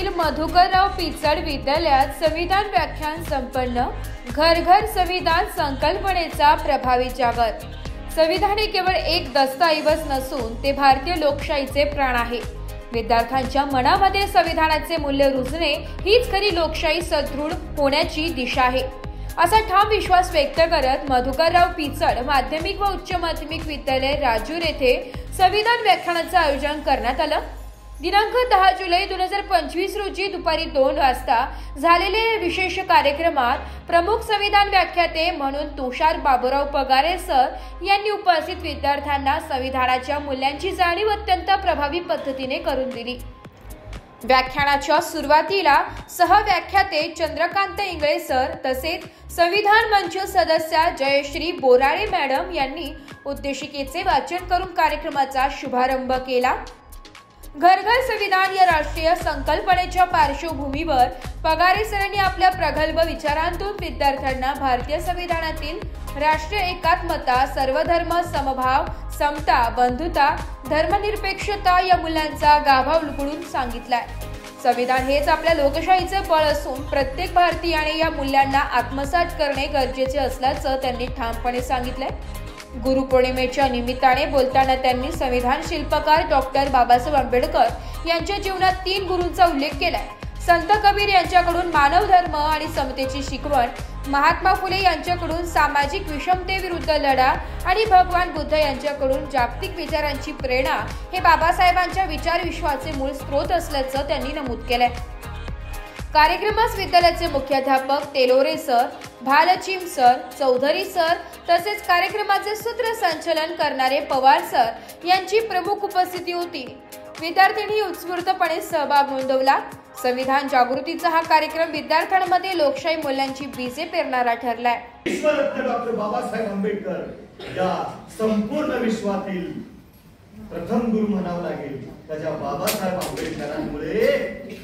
मधुकरराव पिचड विद्यालयात संविधान व्याख्यान संपन्न। घर घर संविधान संकल्पनेचा प्रभावी जागर। संविधान हे केवळ एक दस्तऐवज नसून ते भारतीय लोकशाहीचे प्राण आहे। विद्यार्थ्यांच्या मनामध्ये संविधानाचे मूल्य रुजणे हीच खरी लोकशाही सदृढ होण्याची दिशा आहे, असा ठाम विश्वास व्यक्त करत मधुकरराव पिचड माध्यमिक व उच्च माध्यमिक विद्यालय राजूर येथे संविधान व्याख्यानाचे आयोजन करण्यात आलं। दिनांक 10 जुलै 2025 रोजी दुपारी 2 वाजता झालेल्या विशेष कार्यक्रमात प्रमुख संविधान व्याख्याते म्हणून तुषार बाबूराव पगारे सर यांनी उपस्थित विद्यार्थ्यांना संविधानाच्या मूल्यांची जाणीव अत्यंत प्रभावी पद्धतीने करून दिली। व्याख्यानाच्या सुरुवातीला सहव्याख्याते चंद्रकांत इंगळे सर तसेच संविधान मंच सदस्य जयश्री बोराळे मॅडम यांनी उद्देशिकेचे वाचन करून कार्यक्रमाचा शुभारंभ केला। घर घर संविधान या राष्ट्रीय संकल्पनेच्या पार्श्वभूमीवर पगारे सरांनी आपल्या प्रगल्भ विचारांतून विद्यार्थ्यांना भारतीय संविधानातील राष्ट्रीय एकात्मता, सर्वधर्म समभाव, समता, बंधुता, धर्मनिरपेक्षता या मूल्यांचा गाभा उलगडून सांगितलाय। संविधान हेच आपल्या लोकशाहीचे बळ असून प्रत्येक भारतीयाने या मूल्यांना आत्मसात करणे गरजेचे असल्याचं त्यांनी ठामपणे सांगितलंय। गुरुपौर्णिमेच्या निमित्ताने बोलताना त्यांनी संविधान शिल्पकार डॉक्टर बाबासाहेब आंबेडकर यांच्या जीवनात 3 गुरूंचा उल्लेख केलाय। संत कबीर यांच्याकडून मानव धर्म आणि समतेची शिकवण, महात्मा फुले यांच्याकडून सामाजिक विषमतेविरुद्ध लढा आणि भगवान बुद्ध यांच्याकडून जागतिक विचारांची प्रेरणा हे बाबासाहेबांच्या विचार विश्वाचे मूळ स्रोत असल्याचं त्यांनी नमूद केलंय। कार्यक्रमास विद्यालयाचे मुख्याध्यापक Telore sir, Bhalchim sir, Chaudhari sir तसेच कार्यक्रमाचे सूत्रसंचालन करणारे पवार सर यांची प्रमुख उपस्थिती होती। विद्यार्थ्यांनी उत्स्फूर्तपणे सहभाग नोंदवला। संविधान जागृतीचा हा कार्यक्रम विद्यार्थ्यांमध्ये लोकशाही मूल्यांची बीजे पेरणारा ठरलाय। विश्वरत्न डॉक्टर बाबासाहेब आंबेडकर या संपूर्ण विश्वातील प्रथम गुरु म्हणावं लागेल। त्याच्या बाबासाहेब आंबेडकरांमुळे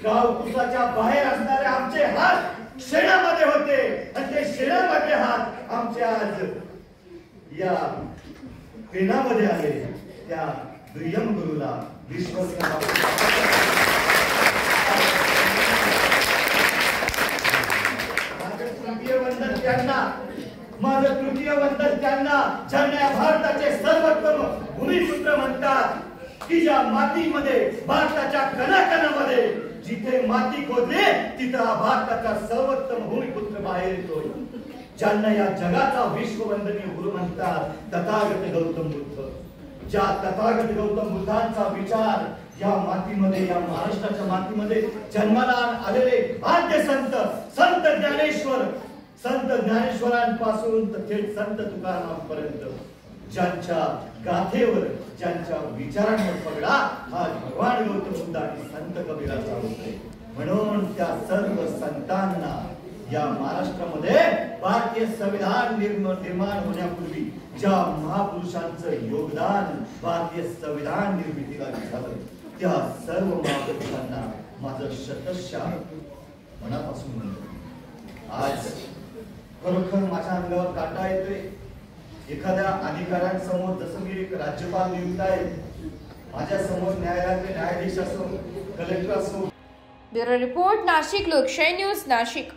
गावकुसाच्या बाहेर असणारे आमचे हात शेणामध्ये होते आणि ते शेणामध्ये हात आमचे आज या पेनामध्ये आले। त्या दुय्यम गुरुला विश्वरत्न माझं तृतीय वंदन त्यांना ज्यांना भारताचे सर्वोत्तम भूमिपुत्र म्हणतात, की ज्या मातीमध्ये भारताच्या कणाकणामध्ये जिथे माती खोदली तिथं भारताचा सर्वोत्तम भूमिपुत्र बाहेर येतो। ज्यांना या जगाचा विश्ववंदनीय गुरु म्हणतात तथागत गौतम बुद्ध। ज्या तथागत गौतम बुद्धांचा विचार या मातीमध्ये, या महाराष्ट्राच्या मातीमध्ये जन्माला आलेले आद्य संत संत ज्ञानेश्वरांपासून थेट संत तुकारामांपर्यंत ज्यांच्या गाथेवर, ज्यांच्या विचारांवर पगडा हा भगवान गौतम बुद्ध आणि संत कबीराचा होते। म्हणून त्या सर्व संतांना या महाराष्ट्रामध्ये भारतीय संविधान निर्माण होण्यापूर्वी ज्या महापुरुषांचं योगदान भारतीय संविधान निर्मितीला झालं त्या सर्व महापुरुषांना माझं शतशः मनापासून म्हणतो। आज खरोखर माझ्या अंगावर काटा येतोय। एखाद्या अधिकाऱ्यांसमोर जसं मी एक राज्यपाल नियुक्त आहे, माझ्या समोर न्यायालयाचे न्यायाधीश असो, कलेक्टर असो। ब्युरो रिपोर्ट, नाशिक लोकशाही न्यूज, नाशिक।